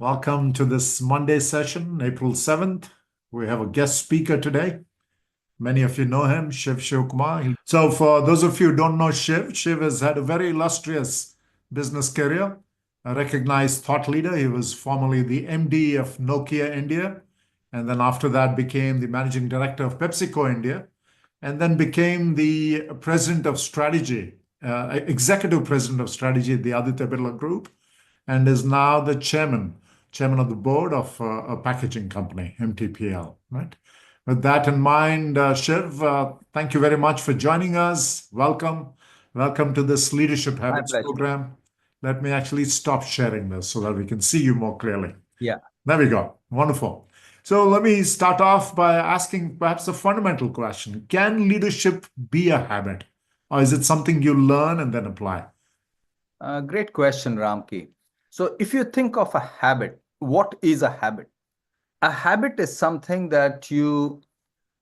Welcome to this Monday session, April 7th. We have a guest speaker today. Many of you know him, Shiv Shivakumar. So for those of you who don't know Shiv has had a very illustrious business career, a recognized thought leader. He was formerly the MD of Nokia India, and then after that became the managing director of PepsiCo India, and then became the president of strategy, executive president of strategy at the Aditya Birla Group, and is now the chairman of the board of a packaging company, MTPL, right? With that in mind, Shiv, thank you very much for joining us. Welcome. Welcome to this Leadership Habits program. Let me actually stop sharing this so that we can see you more clearly. Yeah. There we go. Wonderful. So let me start off by asking perhaps a fundamental question. Can leadership be a habit, or is it something you learn and then apply? Great question, Ramki. So if you think of a habit, what is a habit? A habit is something that you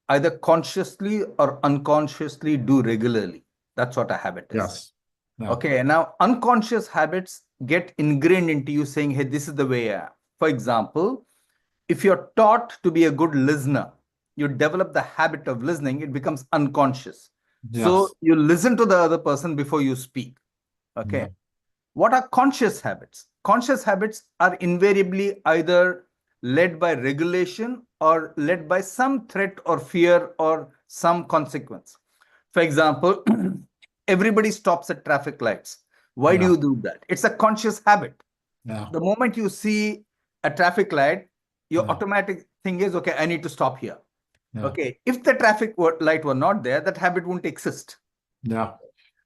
either consciously or unconsciously do regularly. That's what a habit is. Yes. No. Okay, now unconscious habits get ingrained into you saying, hey, this is the way I am. For example, if you're taught to be a good listener, you develop the habit of listening, it becomes unconscious. Yes. So you listen to the other person before you speak. Okay. Yeah. What are conscious habits? Conscious habits are invariably either led by regulation or led by some threat or fear or some consequence. For example, everybody stops at traffic lights. Why do you do that? It's a conscious habit. Yeah. The moment you see a traffic light, your automatic thing is, okay, I need to stop here. Yeah. Okay. If the traffic light were not there, that habit wouldn't exist. Yeah.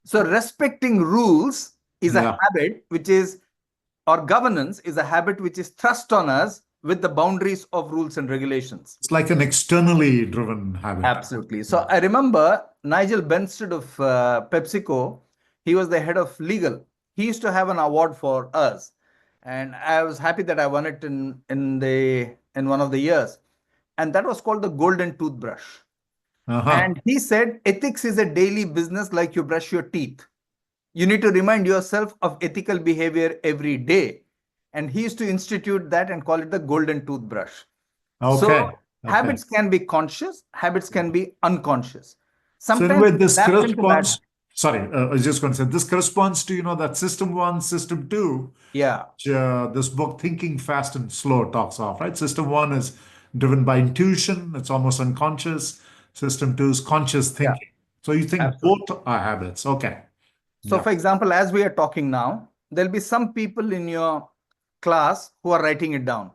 So respecting rules is a habit which is, or governance is a habit which is thrust on us with the boundaries of rules and regulations. It's like an externally driven habit. Absolutely. So I remember Nigel Benstead of PepsiCo, he was the head of legal. He used to have an award for us. And I was happy that I won it in one of the years. And that was called the Golden Toothbrush. And he said, ethics is a daily business like you brush your teeth. You need to remind yourself of ethical behavior every day. And he used to institute that and call it the golden toothbrush. So habits can be conscious, habits can be unconscious. Sometimes so anyway, this corresponds, sorry, I was just going to say, this corresponds to, that system 1, system 2. Yeah. Which, this book, Thinking Fast and Slow, talks of, right? System 1 is driven by intuition. It's almost unconscious. System 2 is conscious thinking. Yeah. So you think both are habits. Okay. So for example, as we are talking now, there'll be some people in your class who are writing it down.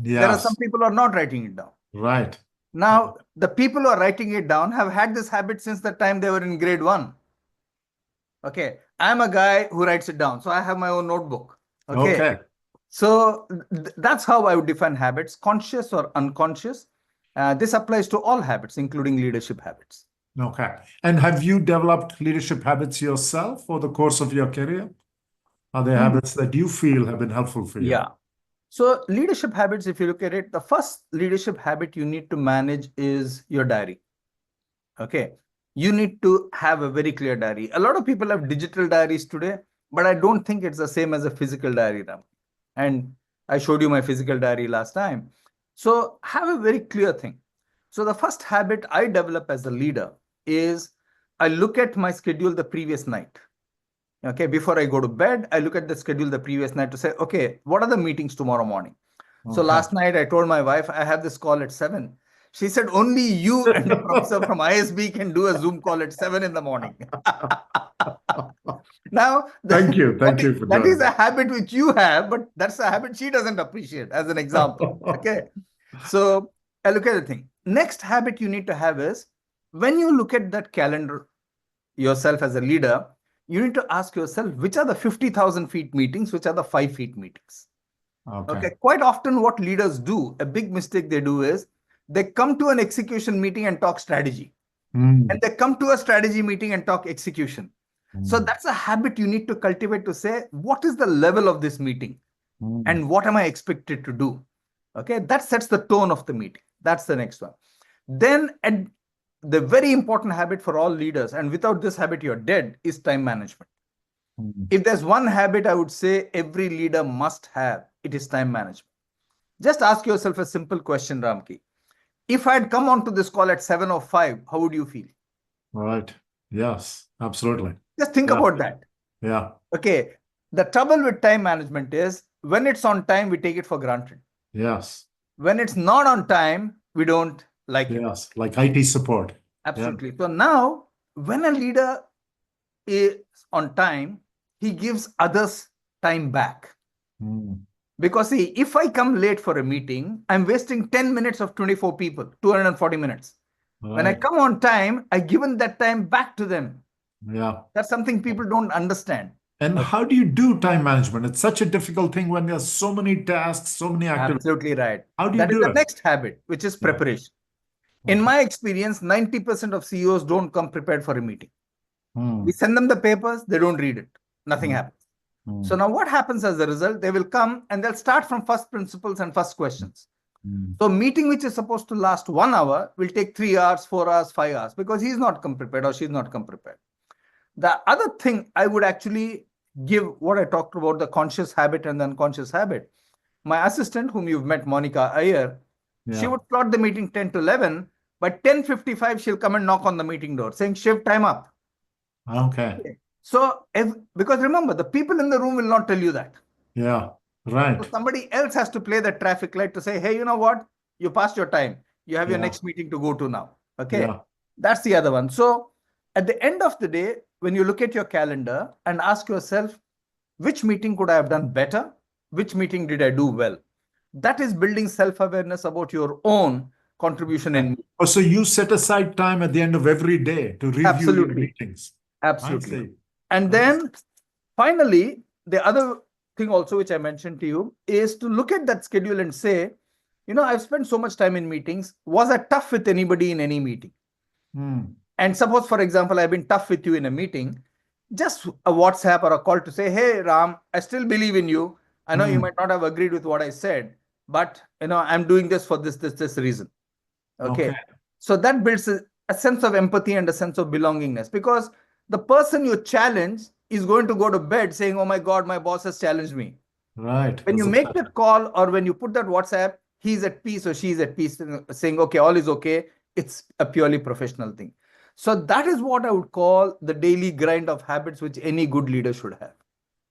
Yes. There are some people who are not writing it down. Right. Now, the people who are writing it down have had this habit since the time they were in grade 1. Okay. I'm a guy who writes it down. So I have my own notebook. Okay. So that's how I would define habits, conscious or unconscious. This applies to all habits, including leadership habits. Okay. And have you developed leadership habits yourself over the course of your career? Are there habits that you feel have been helpful for you? Yeah. So leadership habits, if you look at it, the first leadership habit you need to manage is your diary. Okay. You need to have a very clear diary. A lot of people have digital diaries today, but I don't think it's the same as a physical diary. And I showed you my physical diary last time. So have a very clear thing. So the first habit I develop as a leader is I look at my schedule the previous night. Okay, before I go to bed, I look at the schedule the previous night to say, okay, what are the meetings tomorrow morning? Okay. So last night I told my wife, I have this call at 7. She said, only you and the professor from ISB can do a Zoom call at 7 in the morning. Now, thank you for that is a habit which you have, but that's a habit she doesn't appreciate, as an example. Okay, so I look at the thing. Next habit you need to have is, when you look at that calendar yourself as a leader, you need to ask yourself, which are the 50,000 feet meetings, which are the 5 feet meetings? Okay. Quite often what leaders do, a big mistake they do is, they come to an execution meeting and talk strategy. And they come to a strategy meeting and talk execution. So that's a habit you need to cultivate to say, what is the level of this meeting? And what am I expected to do? Okay, that sets the tone of the meeting. That's the next one. Then the very important habit for all leaders, and without this habit you're dead, is time management. If there's one habit I would say every leader must have, it is time management. Just ask yourself a simple question, Ramki. If I had come onto this call at 7:05, how would you feel? Right. Yes, absolutely. Just think Yeah. about that. Yeah. Okay. The trouble with time management is when it's on time, we take it for granted. Yes. When it's not on time, we don't like it. Yes. Like IT support. Absolutely. So now, when a leader is on time, he gives others time back. Mm. Because see, if I come late for a meeting, I'm wasting 10 minutes of 24 people, 240 minutes. When I Right. come on time, I given that time back to them. Yeah. That's something people don't understand. And Okay. how do you do time management? It's such a difficult thing when there's so many tasks, so many activities. Absolutely right. How do you That is do the it? next habit, which is Yeah. preparation. In Okay. my experience, 90% of CEOs don't come prepared for a meeting. Mm. We send them the papers, they don't read it. Nothing Mm. happens. Mm. So now what happens as a result? They will come and they'll start from first principles and first questions. Mm. So meeting which is supposed to last 1 hour will take 3 hours, 4 hours, 5 hours because he's not come prepared or she's not come prepared. The other thing I would actually give what I talked about, the conscious habit and the unconscious habit. My assistant, whom you've met, Monica Iyer, she Yeah. would plot the meeting 10 to 11. By 10:55, she'll come and knock on the meeting door saying, Shiv, time up. Okay. So, because remember, the people in the room will not tell you that. Yeah. So Right. somebody else has to play the traffic light to say, hey, you know what? You passed your time. You have your Yeah. next meeting to go to now. Okay. Yeah. That's the other one. So at the end of the day, when you look at your calendar and ask yourself, which meeting could I have done better? Which meeting did I do well? That is building self-awareness about your own contribution Okay. in. Oh, so you set aside time at the end of every day to review your Absolutely. meetings. I Absolutely. see. And I see. then finally, the other thing also which I mentioned to you is to look at that schedule and say, I've spent so much time in meetings. Was I tough with anybody in any meeting? Mm. And suppose, for example, I've been tough with you in a meeting, just a WhatsApp or a call to say, hey, Ram, I still believe in you. I know you Mm. might not have agreed with what I said, but I'm doing this for this reason. Okay. Okay. So that builds a sense of empathy and a sense of belongingness because the person you challenge is going to go to bed saying, oh my God, my boss has challenged me. Right. When you That's make a, that call or when you put that WhatsApp, he's at peace or she's at peace saying, okay, all is okay. It's a purely professional thing. So that is what I would call the daily grind of habits, which any good leader should have.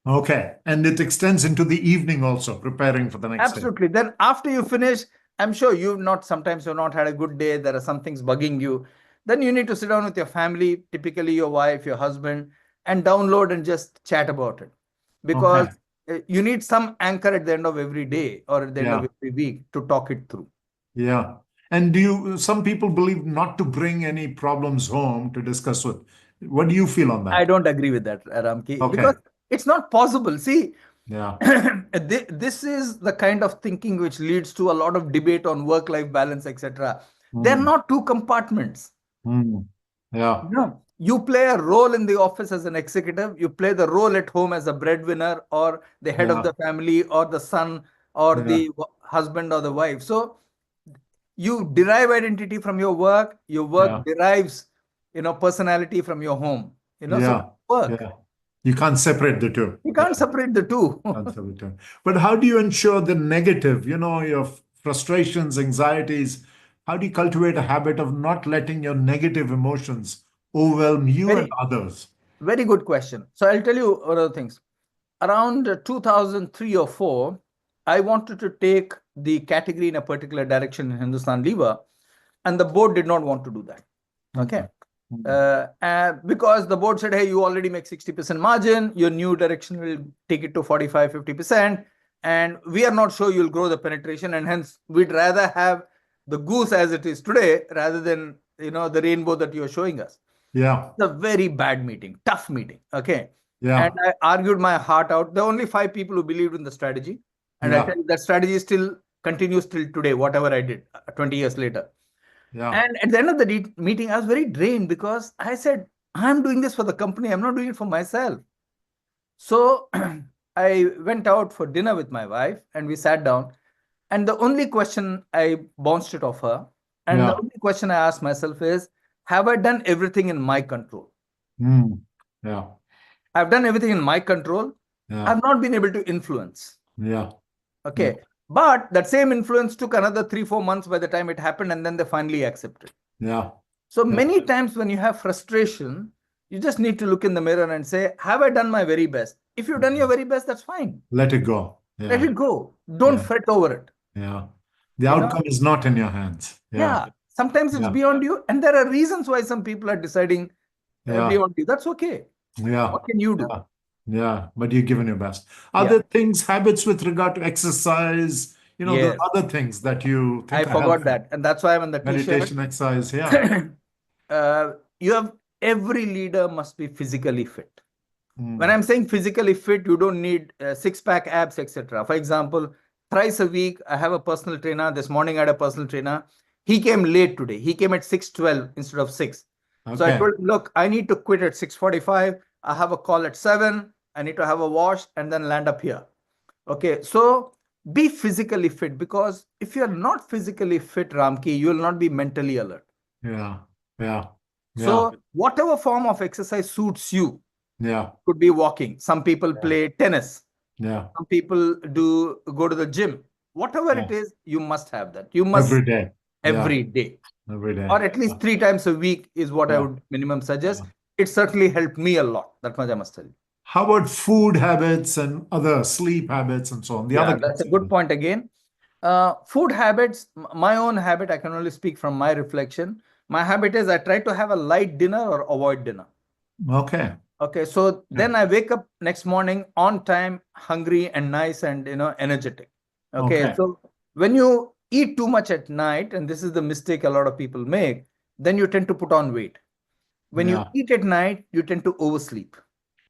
okay. And it extends into the evening also, preparing for the next day. Absolutely. Then after you finish, I'm sure sometimes you've not had a good day. There are some things bugging you. Then you need to sit down with your family, typically your wife, your husband, and download and just chat about it. Because Okay. you need some anchor at the end of every day or at the end of Yeah. every week to talk it through. Yeah. And some people believe not to bring any problems home to discuss with. What do you feel on I that? don't agree with that, Ramki, because Okay. it's not possible. See, Yeah. this is the kind of thinking which leads to a lot of debate on work-life balance, etc. They're Mm. not two compartments. Mm. Yeah. No, you play a role in the office as an executive, you play the role at home as a breadwinner or the head of Yeah. the family or the son or Yeah. the husband or the wife. So you derive identity from your work Yeah. derives, personality from your home, so Yeah. work. Yeah. You can't separate the two. You Yeah. can't separate the two. Can't separate the two. But how do you ensure the negative, your frustrations, anxieties? How do you cultivate a habit of not letting your negative emotions overwhelm you and Very, others? very good question. So I'll tell you one of the things. Around 2003 or 4, I wanted to take the category in a particular direction in Hindustan Lever, and the board did not want to do that. Okay. Okay. Mm. Because the board said, hey, you already make 60% margin, your new direction will take it to 45, 50%, and we are not sure you'll grow the penetration, and hence we'd rather have the goose as it is today rather than the rainbow that you're showing us. Yeah. It's a very bad meeting, tough meeting. Okay. And Yeah. I argued my heart out. There are only 5 people who believed in the strategy. And I tell Yeah. you that strategy still continues till today, whatever I did 20 years later. Yeah. And at the end of the meeting, I was very drained because I said, I'm doing this for the company. I'm not doing it for myself. So I went out for dinner with my wife and we sat down. And the only question I bounced it off her. And the Yeah. only question I asked myself is, have I done everything in my control? Mm. Yeah. I've done everything in my control. Yeah. I've not been able to influence. Yeah. Yeah. Okay. But that same influence took another 3-4 months by the time it happened, and then they finally accepted. Yeah. So many times when you have frustration, you just need to look in the mirror and say, have I done my very best? If you've done your very best, that's fine. Let it go. Let Yeah. it go. Don't Yeah. fret over it. Yeah. The You know? outcome is not in your hands. Yeah. Sometimes it's Yeah. beyond you. And there are reasons why some people are deciding Yeah. beyond you. That's okay. Yeah. What can you do? Yeah. Yeah. But you're giving your best. Are Yeah. there things, habits with regard to exercise? You know, there Yes. are other things that you I think are forgot helpful. that. And that's why I'm on the t-shirt. Meditation, exercise. Yeah. You have every leader must be physically fit. Mm. When I'm saying physically fit, you don't need six-pack abs, etc. For example, thrice a week, I have a personal trainer. This morning, I had a personal trainer. He came late today. He came at 6:12 instead of 6. So I Okay. told him, look, I need to quit at 6:45. I have a call at 7. I need to have a wash and then land up here. Okay, so be physically fit, because if you're not physically fit, Ramki, you will not be mentally alert. Yeah. Yeah. Yeah. So whatever form of exercise suits you. Yeah. Could be walking. Some people play tennis. Yeah. Some people go to the gym. Whatever Yeah. it is, you must have that. You must Every day. every day. Every day. Or at least 3 times a week is what I Yeah. would minimum suggest. Yeah. It certainly helped me a lot. That much I must tell you. How about food habits and other sleep habits and so on? The Yeah, other that's a good point again. Food habits, my own habit, I can only speak from my reflection. My habit is I try to have a light dinner or avoid dinner. Okay. Okay, so then I wake up next morning on time, hungry and nice and energetic. Okay, so when you eat too much at night, and this is the mistake a lot of people make, then you tend to put on weight. When you eat at night, you tend to oversleep.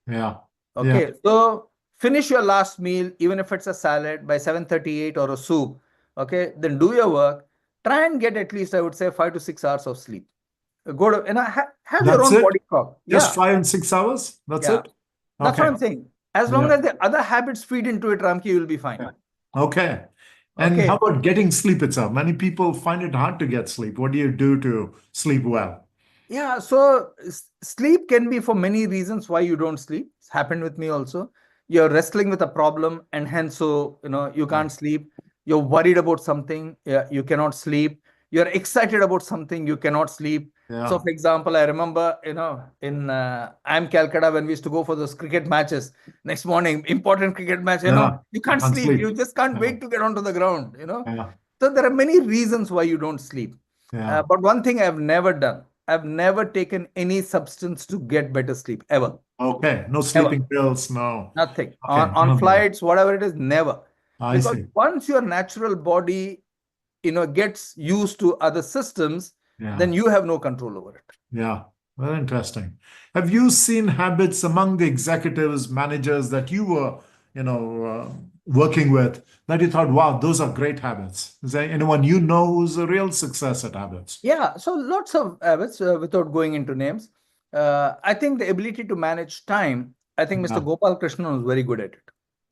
Yeah. Okay, so finish your last meal, even if it's a salad, by 7:38 or a soup. Okay, then do your work. Try and get at least, I would say, 5 to 6 hours of sleep. Go to have your own body clock. Just 5 and 6 hours? That's it? That's what I'm saying. As long as the other habits feed into it, Ramki, you'll be fine. Okay. And how about getting sleep itself? Many people find it hard to get sleep. What do you do to sleep well? Yeah, so sleep can be for many reasons why you don't sleep. It's happened with me also. You're wrestling with a problem and hence you can't sleep. You're worried about something, you cannot sleep. You're excited about something, you cannot sleep. So for example, I remember, in I'm Calcutta, when we used to go for those cricket matches, next morning, important cricket match, you can't sleep. You just can't wait to get onto the ground, So there are many reasons why you don't sleep. But one thing I've never done, I've never taken any substance to get better sleep, ever. Okay. No sleeping pills, no. Nothing. On flights, whatever it is, never. I see. Once your natural body, gets used to other systems, then you have no control over it. Yeah. Very interesting. Have you seen habits among the executives, managers that you were, working with that you thought, wow, those are great habits? Is there anyone you know who's a real success at habits? Yeah, so lots of habits, without going into names. I think the ability to manage time, I think Mr. Gopal Krishnan was very good at it.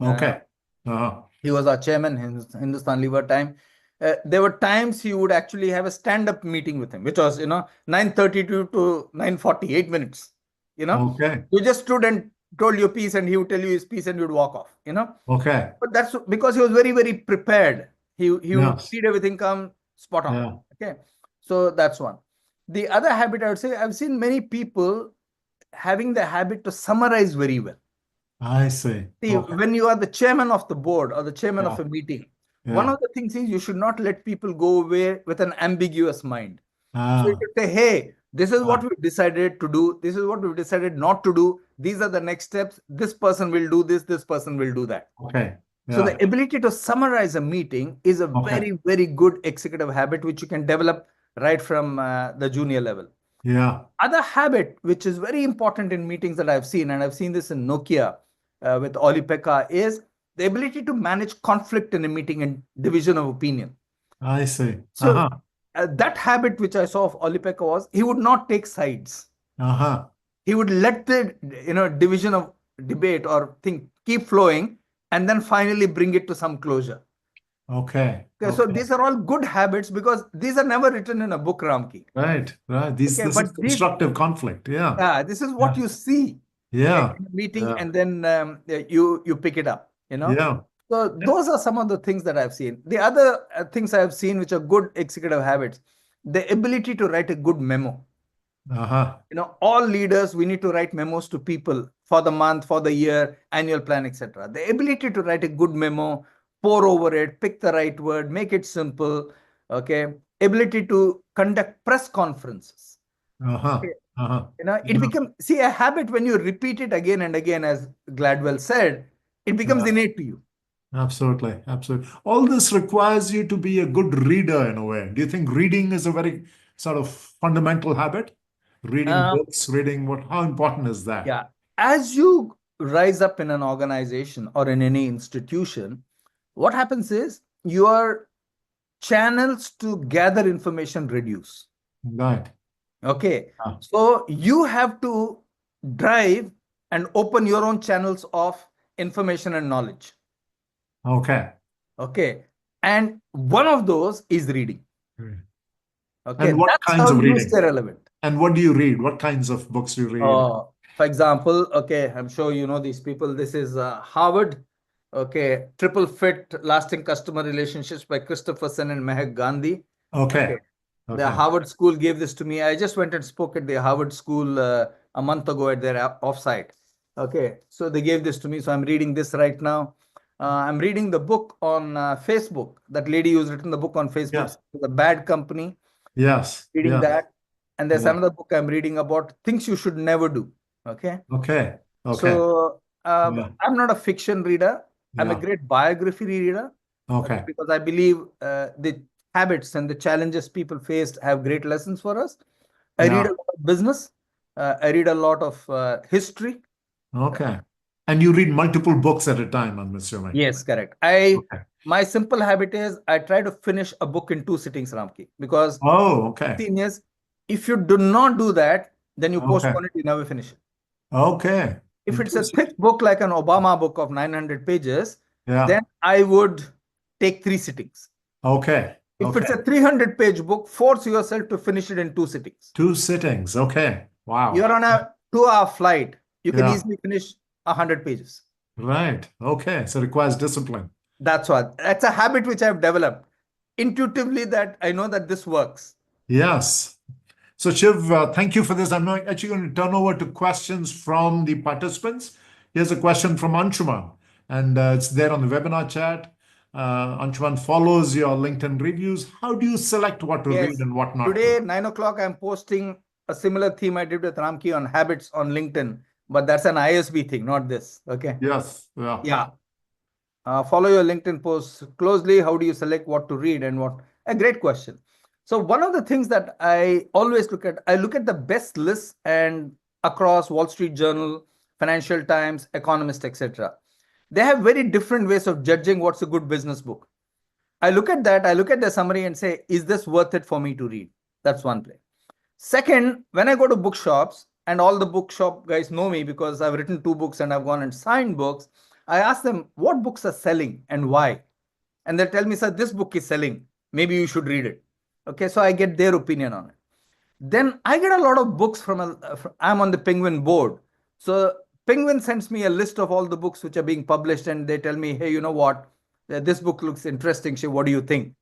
Okay. He was our chairman in Hindustan Lever time. There were times he would actually have a stand-up meeting with him, which was, 9:32 to 9:40, 8 minutes. Okay. You just stood and told your piece and he would tell you his piece and you'd walk off, Okay. But that's because he was very, very prepared. He would feed everything come spot on. Okay. So that's one. The other habit, I would say, I've seen many people having the habit to summarize very well. I see. See, when you are the chairman of the board or the chairman of a meeting, one of the things is you should not let people go away with an ambiguous mind. So you should say, hey, this is what we've decided to do. This is what we've decided not to do. These are the next steps. This person will do this. This person will do that. Okay. So the ability to summarize a meeting is a very, very good executive habit, which you can develop right from the junior level. Yeah. Other habit, which is very important in meetings that I've seen, and I've seen this in Nokia with Olli-Pekka, is the ability to manage conflict in a meeting and division of opinion. I see. So that habit which I saw of Olli-Pekka was he would not take sides. He would let the division of debate or thing keep flowing and then finally bring it to some closure. Okay. So these are all good habits because these are never written in a book, Ramki. Right. This is constructive conflict. Yeah, this is what you see in a meeting and then you pick it up, Yeah. So those are some of the things that I've seen. The other things I've seen which are good executive habits, the ability to write a good memo. Uh-huh. All leaders, we need to write memos to people for the month, for the year, annual plan, etc. The ability to write a good memo, pour over it, pick the right word, make it simple. Okay. Ability to conduct press conferences. Uh-huh. Okay. Uh-huh. It becomes, see, a habit when you repeat it again and again, as Gladwell said, it becomes Yeah. innate to you. Absolutely. Absolutely. All this requires you to be a good reader in a way. Do you think reading is a very sort of fundamental habit? Reading Um, books, reading how important is that? yeah. As you rise up in an organization or in any institution, what happens is your channels to gather information reduce. Right. Okay. Ah, So you have to drive and open your own channels of information and knowledge. okay. Okay. And one of those is reading. Okay. And what That's kinds how of you reading? stay relevant. And what do you read? What kinds of books do you read? For example, okay, I'm sure you know these people. This is Harvard. Okay. Triple Fit Lasting Customer Relationships by Christopherson and Mehak Gandhi. Okay. Okay. The Okay. Harvard School gave this to me. I just went and spoke at the Harvard School a month ago at their offsite. Okay, so they gave this to me. So I'm reading this right now. I'm reading the book on Facebook. That lady who's written the book on Facebook, Yeah. The Bad Company. Yes. Reading Yeah. that. And there's Yeah. another book I'm reading about things you should never do. Okay. Okay. Okay. So Yeah. I'm not a fiction reader. I'm a Yeah. great biography reader. Okay, Okay. because I believe the habits and the challenges people faced have great lessons for us. I read Yeah. a lot of business. I read a lot of history. Okay. And you read multiple books at a time, I'm assuming. Yes, correct. Okay. My simple habit is I try to finish a book in 2 sittings, Ramki, because Oh, okay. thing is, if you do not do that, then you Okay. postpone it, you never finish it. Okay. If it's a Interesting. thick book like an Obama book of 900 pages, Yeah. then I would take 3 sittings. Okay. If Okay. it's a 300-page book, force yourself to finish it in 2 sittings. 2 sittings. Okay. Wow. You're on a 2-hour flight. You can Yeah. easily finish 100 pages. Right. Okay. So it requires discipline. That's what. That's a habit which I've developed intuitively, that I know that this works. Yes. So Shiv, thank you for this. I'm now actually going to turn over to questions from the participants. Here's a question from Anshuman, and it's there on the webinar chat. Anshuman follows your LinkedIn reviews. How do you select what to read Yes. and what not Today, to? 9 o'clock, I'm posting a similar theme I did with Ramki on habits on LinkedIn, but that's an ISB thing, not this. Okay. Yes. Yeah. Yeah. Follow your LinkedIn posts closely. How do you select what to read and what? A great question. So one of the things that I always look at, I look at the best lists and across Wall Street Journal, Financial Times, Economist, etc. They have very different ways of judging what's a good business book. I look at that, I look at the summary and say, is this worth it for me to read? That's one play. Second, when I go to bookshops, and all the bookshop guys know me because I've written 2 books and I've gone and signed books, I ask them what books are selling and why. And they'll tell me, sir, this book is selling. Maybe you should read it. Okay, so I get their opinion on it. Then I get a lot of books I'm on the Penguin board. So Penguin sends me a list of all the books which are being published, and they tell me, hey, you know what? This book looks interesting. Shiv, what do you think?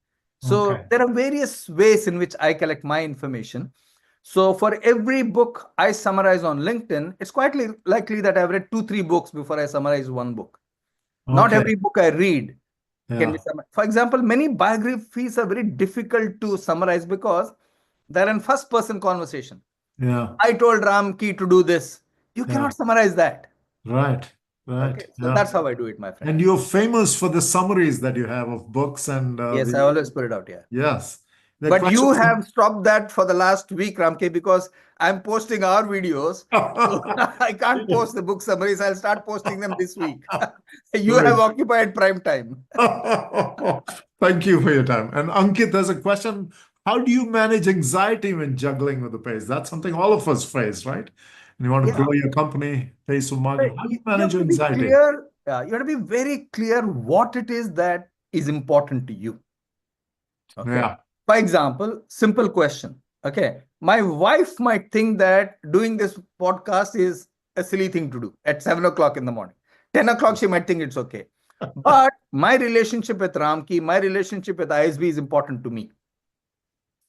So Okay. there are various ways in which I collect my information. So for every book I summarize on LinkedIn, it's quite likely that I've read 2, 3 books before I summarize one book. Not Okay. every book I read can be Yeah. summarized. For example, many biographies are very difficult to summarize because they're in first person conversation. Yeah. I told Ramki to do this. You Yeah. cannot summarize that. Right. Right. Okay. So Yeah. that's how I do it, my friend. And you're famous for the summaries that you have of books and Yes, I always put it out here. yes. The But question you from have stopped that for the last week, Ramke, because I'm posting our videos. So I can't post the book summaries. I'll start posting them this week. You Great. have occupied prime time. Thank you for your time. And Ankit, there's a question. How do you manage anxiety when juggling with the pace? That's something all of us face, right? And you want to Yeah. grow your company, pace of market. How do you You manage have your to be anxiety? clear. You have to be very clear what it is that is important to you. Okay. Yeah. For example, simple question. Okay. My wife might think that doing this podcast is a silly thing to do at 7 o'clock in the morning. 10 o'clock, she might think it's okay. But my relationship with Ramki, my relationship with ISB is important to me.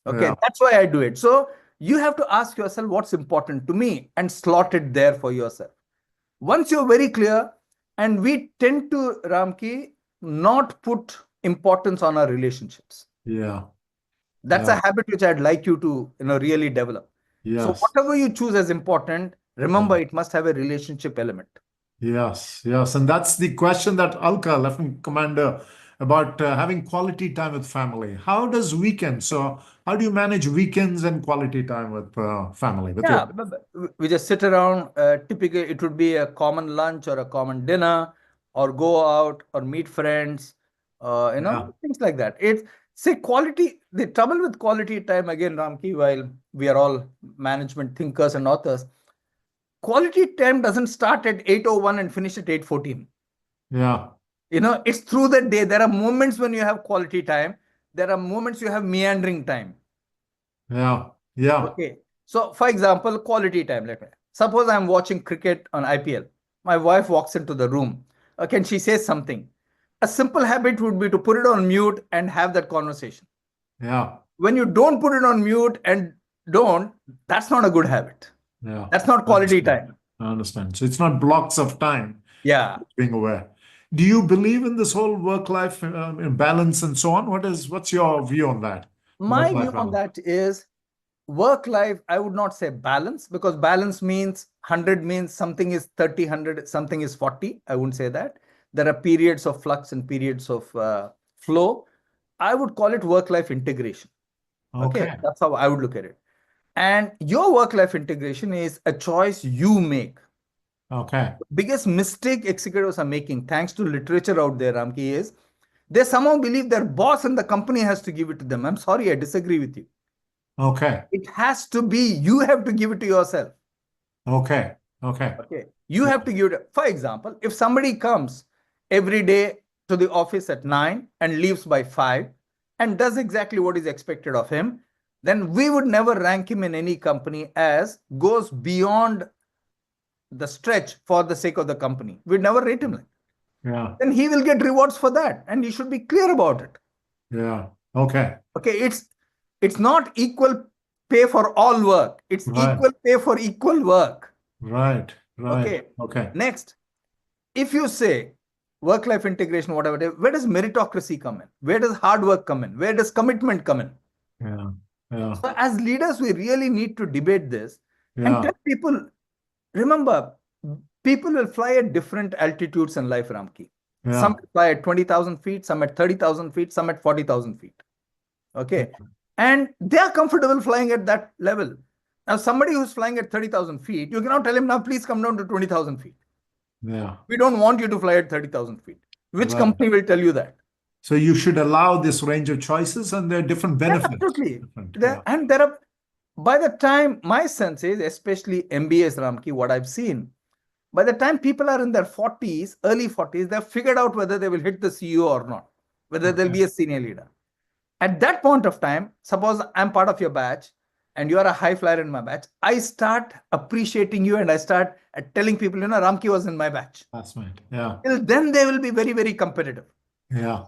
Okay, Yeah. that's why I do it. So you have to ask yourself what's important to me and slot it there for yourself. Once you're very clear, and we tend to, Ramki, not put importance on our relationships. Yeah. That's Yeah. a habit which I'd like you to, really develop. So Yes. whatever you choose as important, remember Yeah. it must have a relationship element. Yes, yes. And that's the question that Alka, Lieutenant Commander, about having quality time with family. How does weekends, so how do you manage weekends and quality time with family, with Yeah, your, we just sit around. Typically, it would be a common lunch or a common dinner, or go out or meet friends. yeah, Things like that. It's say quality. The trouble with quality time again, Ramki, while we are all management thinkers and authors, quality time doesn't start at 8:01 and finish at 8:14. yeah, It's through the day. There are moments when you have quality time. There are moments you have meandering time. yeah, yeah, Okay. So, for example, quality time. Let me suppose I'm watching cricket on IPL. My wife walks into the room. Okay, and she says something. A simple habit would be to put it on mute and have that conversation. yeah, When you don't put it on mute and don't, that's not a good habit. yeah. That's not I quality understand. time. I understand. So it's not blocks of time, Yeah. being aware. Do you believe in this whole work-life balance and so on? What's your view on that? My Work-life view on balance. that is work life, I would not say balance, because balance means 100 means something is 30, 100, something is 40. I wouldn't say that. There are periods of flux and periods of flow. I would call it work life integration. Okay, Okay. that's how I would look at it. And your work life integration is a choice you make. Okay. Biggest mistake executives are making, thanks to literature out there, Ramki, is they somehow believe their boss and the company has to give it to them. I'm sorry, I disagree with you. Okay. It has to be, you have to give it to yourself. Okay. Okay. Okay. You Yeah. have to give it. For example, if somebody comes every day to the office at 9 and leaves by 5 and does exactly what is expected of him, then we would never rank him in any company as goes beyond the stretch for the sake of the company. We'd never rate him like. Yeah. Then he will get rewards for that. And you should be clear about it. Yeah. Okay. Okay. It's not equal pay for all work. It's Right. equal pay for equal work. Right. Right. Okay. Okay. Next, if you say work life integration, whatever, where does meritocracy come in? Where does hard work come in? Where does commitment come in? Yeah. Yeah. So, as leaders, we really need to debate this and Yeah. tell people, remember, people will fly at different altitudes in life, Ramki. Some Yeah. fly at 20,000 feet, some at 30,000 feet, some at 40,000 feet. Okay. And they are comfortable flying at that level. Now, somebody who's flying at 30,000 feet, you cannot tell him, now please come down to 20,000 feet. Yeah. We don't want you to fly at 30,000 feet. Which Right. company will tell you that? So you should allow this range of choices and there are different Yeah, benefits. absolutely. Different. There, Yeah. and there are, by the time, my sense is, especially MBAs, Ramki, what I've seen, by the time people are in their 40s, early 40s, they've figured out whether they will hit the CEO or not, whether they'll Okay. be a senior leader. At that point of time, suppose I'm part of your batch and you are a high flyer in my batch, I start appreciating you and I start telling people, Ramki was in my batch. That's right. Yeah. Till then, they will be very, very competitive. Yeah.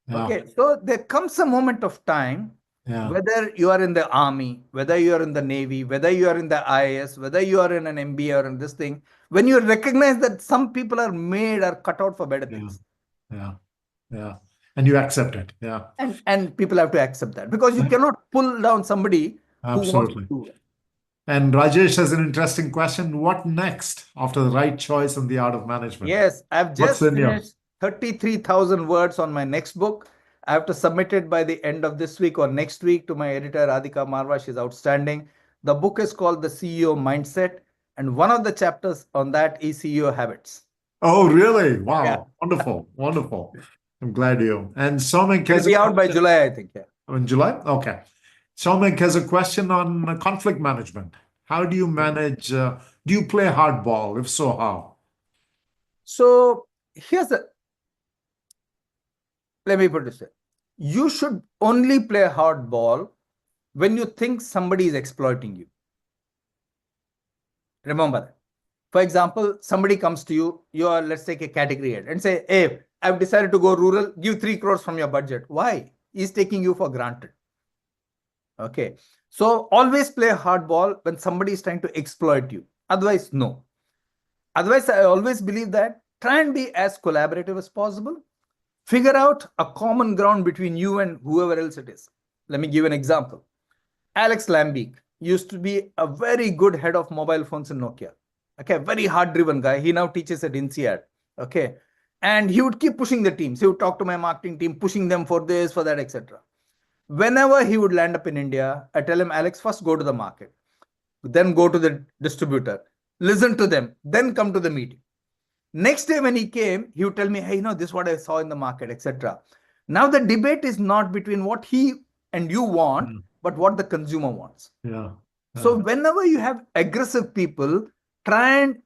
Yeah. Okay, so there comes a moment of time, Yeah. whether you are in the army, whether you are in the navy, whether you are in the IAS, whether you are in an MBA or in this thing, when you recognize that some people are made or cut out for better Yeah. things. Yeah. Yeah. And you accept it. Yeah. And people have to accept that because you cannot pull down somebody who wants to Absolutely. do it. And Rajesh has an interesting question. What next after the right choice and the art of management? Yes, I've What's just in your? finished 33,000 words on my next book. I have to submit it by the end of this week or next week to my editor, Radhika Marwa. She's outstanding. The book is called The CEO Mindset. And one of the chapters on that is CEO habits. Oh, really? Yeah. Wow. Wonderful. Wonderful. I'm glad you. And Somek It'll has a be out by question July, I think. Yeah. in July. Okay. Somek has a question on conflict management. How do you manage? Do you play hardball? If so, how? So here's the, let me put it this way. You should only play hardball when you think somebody is exploiting you. Remember that. For example, somebody comes to you, you are, let's take a category head and say, hey, I've decided to go rural, give 3 crores from your budget. Why? He's taking you for granted. Okay. So always play hardball when somebody is trying to exploit you. Otherwise, no. Otherwise, I always believe that try and be as collaborative as possible. Figure out a common ground between you and whoever else it is. Let me give an example. Alex Lambic used to be a very good head of mobile phones in Nokia. Okay, very hard-driven guy. He now teaches at INSEAD. Okay, and he would keep pushing the teams. He would talk to my marketing team, pushing them for this, for that, etc. Whenever he would land up in India, I tell him, Alex, first go to the market, then go to the distributor, listen to them, then come to the meeting. Next day when he came, he would tell me, hey, this is what I saw in the market, etc. Now the debate is not between what he and you want, but what the consumer wants. Yeah. So whenever you have aggressive people, try and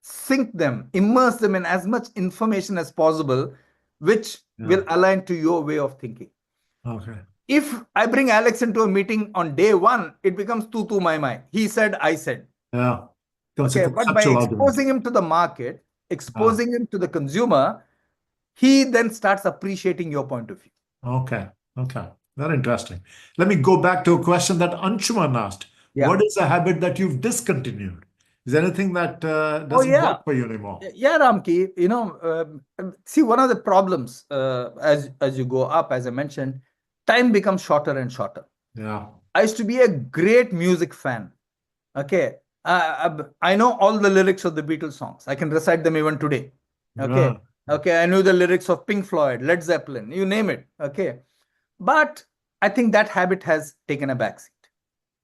sink them, immerse them in as much information as possible, which will align to your way of thinking. Okay. If I bring Alex into a meeting on day 1, it becomes tu my. He said, I said. Yeah. Okay, but by exposing him to the market, exposing him to the consumer, he then starts appreciating your point of view. Okay. Okay. Very interesting. Let me go back to a question that Anshuman asked. Yeah. What is a habit that you've discontinued? Is there anything that doesn't work for you anymore? Yeah, Ramki, see, one of the problems as you go up, as I mentioned, time becomes shorter and shorter. Yeah. I used to be a great music fan. Okay. I know all the lyrics of the Beatles songs. I can recite them even today. Okay. Okay. I knew the lyrics of Pink Floyd, Led Zeppelin, you name it. Okay. But I think that habit has taken a backseat.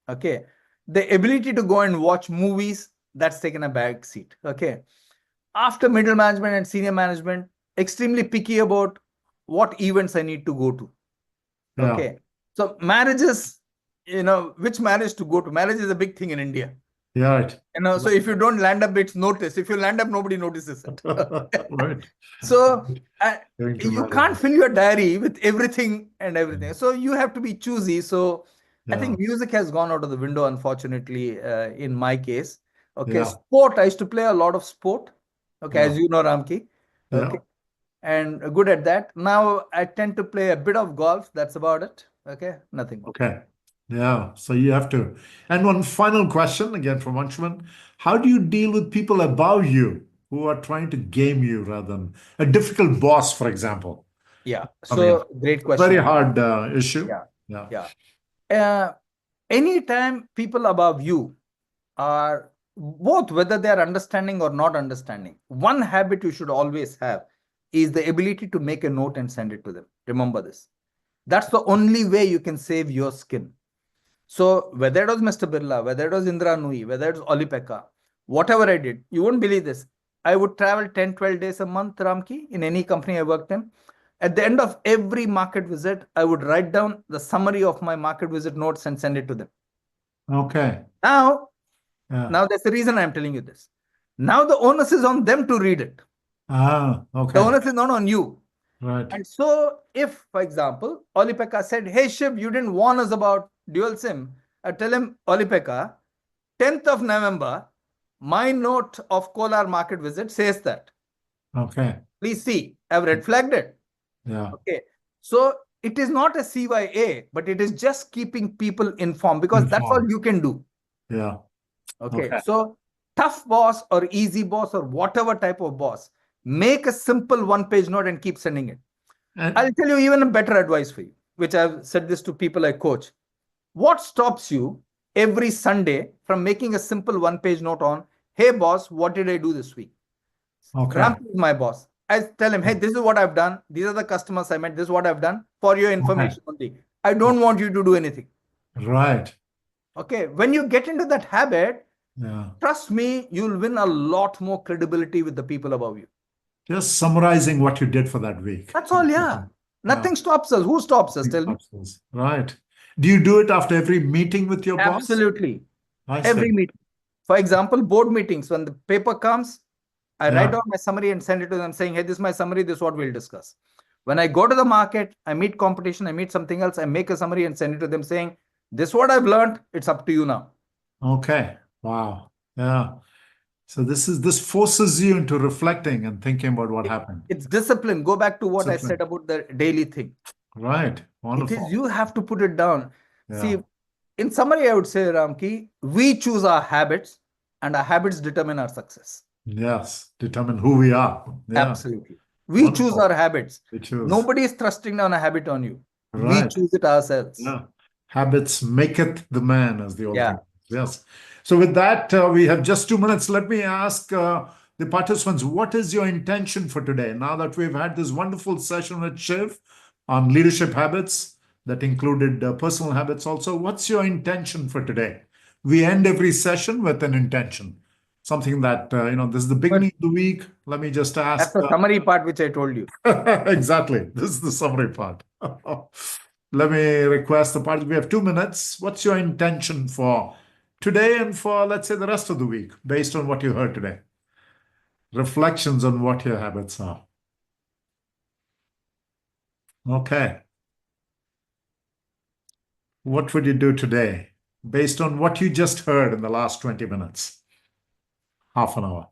Okay. The ability to go and watch movies, that's taken a backseat. Okay. After middle management and senior management, extremely picky about what events I need to go to. Okay. So marriages, which marriage to go to? Marriage is a big thing in India. Yeah, right. So if you don't land up, it's noticed. If you land up, nobody notices it. Right. So you can't fill your diary with everything and everything. So you have to be choosy. So I think music has gone out of the window, unfortunately, in my case. Okay. Sport, I used to play a lot of sport. Okay. As you know, Ramki. Okay. And good at that. Now I tend to play a bit of golf. That's about it. Okay. Nothing more. Okay. Yeah. So you have to. And one final question again from Anshuman. How do you deal with people above you who are trying to game you rather than a difficult boss, for example? Yeah. So great question. Very hard issue. Yeah. Anytime people above you are both, whether they are understanding or not understanding, one habit you should always have is the ability to make a note and send it to them. Remember this. That's the only way you can save your skin. So whether it was Mr. Birla, whether it was Indra Nui, whether it was Olipeka, whatever I did, you won't believe this. I would travel 10, 12 days a month, Ramki, in any company I worked in. At the end of every market visit, I would write down the summary of my market visit notes and send it to them. Okay. Now that's the reason I'm telling you this. Now the onus is on them to read it. Okay. The onus is not on you. Right. And so if, for example, Olipeka said, hey, Shiv, you didn't warn us about dual SIM. I tell him, Olipeka, 10th of November, my note of Kolar market visit says that. Okay. Please see, I've red flagged it. Yeah. Okay. So it is not a CYA, but it is just keeping people informed because that's all you can do. Yeah. Okay. So tough boss or easy boss or whatever type of boss, make a simple one-page note and keep sending it. I'll tell you even a better advice for you, which I've said this to people I coach. What stops you every Sunday from making a simple one-page note on, hey, boss, what did I do this week? Okay. Ram is my boss. I tell him, hey, this is what I've done. These are the customers I met. This is what I've done for your information only. I don't want you to do anything. Right. Okay. When you get into that habit, trust me, you'll win a lot more credibility with the people above you. Just summarizing what you did for that week. That's all, Nothing stops us. Who stops us? Tell me. Right. Do you do it after every meeting with your boss? Absolutely. Every meeting. For example, board meetings, when the paper comes, I write down my summary and send it to them saying, hey, this is my summary. This is what we'll discuss. When I go to the market, I meet competition, I meet something else, I make a summary and send it to them saying, this is what I've learned. It's up to you now. Okay. Wow. Yeah. So this forces you into reflecting and thinking about what happened. It's discipline. Go back to what I Discipline. said about the daily thing. Right. It is, Wonderful. you have to put it down. Yeah. See, in summary, I would say, Ramki, we choose our habits and our habits determine our success. Yes. Determine who we are. Yeah. Absolutely. We choose Wonderful. our habits. We choose. Nobody is thrusting down a habit on you. We Right. choose it ourselves. Yeah. Habits maketh the man, as the old Yeah. thing. Yes. So with that, we have just 2 minutes. Let me ask the participants, what is your intention for today? Now that we've had this wonderful session with Shiv on leadership habits that included personal habits also, what's your intention for today? We end every session with an intention, something that, this is the But beginning of the week. Let me just that's ask. the summary part which I told you. Exactly. This is the summary part. Let me request the party. We have 2 minutes. What's your intention for today and for, let's say, the rest of the week, based on what you heard today? Reflections on what your habits are. Okay. What would you do today based on what you just heard in the last 20 minutes? Half an hour.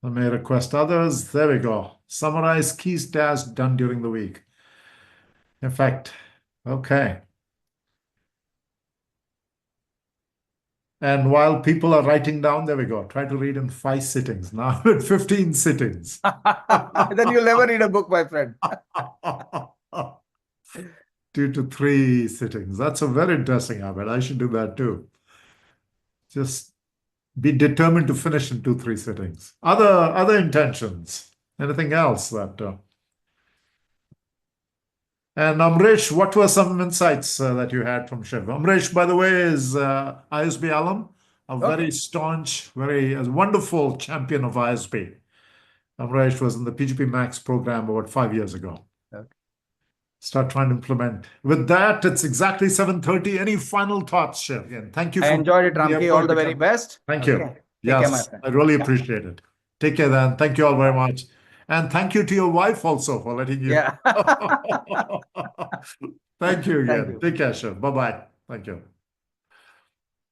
Let me request others. There we go. Summarize key tasks done during the week. In fact, okay. And while people are writing down, there we go. Try to read in 5 sittings. Now at 15 sittings. Then you'll never read a book, my friend. 2 to 3 sittings. That's a very interesting habit. I should do that too. Just be determined to finish in 2, 3 sittings. Other intentions. Anything else that? And Amresh, what were some insights that you had from Shiv? Amresh, by the way, is ISB alum, a very Okay. staunch, very wonderful champion of ISB. Amresh was in the PGP Max program about 5 years ago. Okay. Start trying to implement. With that, it's exactly 7:30. Any final thoughts, Shiv? Again, thank you I for enjoyed it, making the Ramki. All effort the to very come. best. Thank you. Okay. Take care, my Yes, friend. I really Yeah. appreciate it. Take care then. Thank you all very much. And thank you to your wife also for letting you. Yeah. Thank you Thank again. you. Take care, Shiv. Bye-bye. Thank you.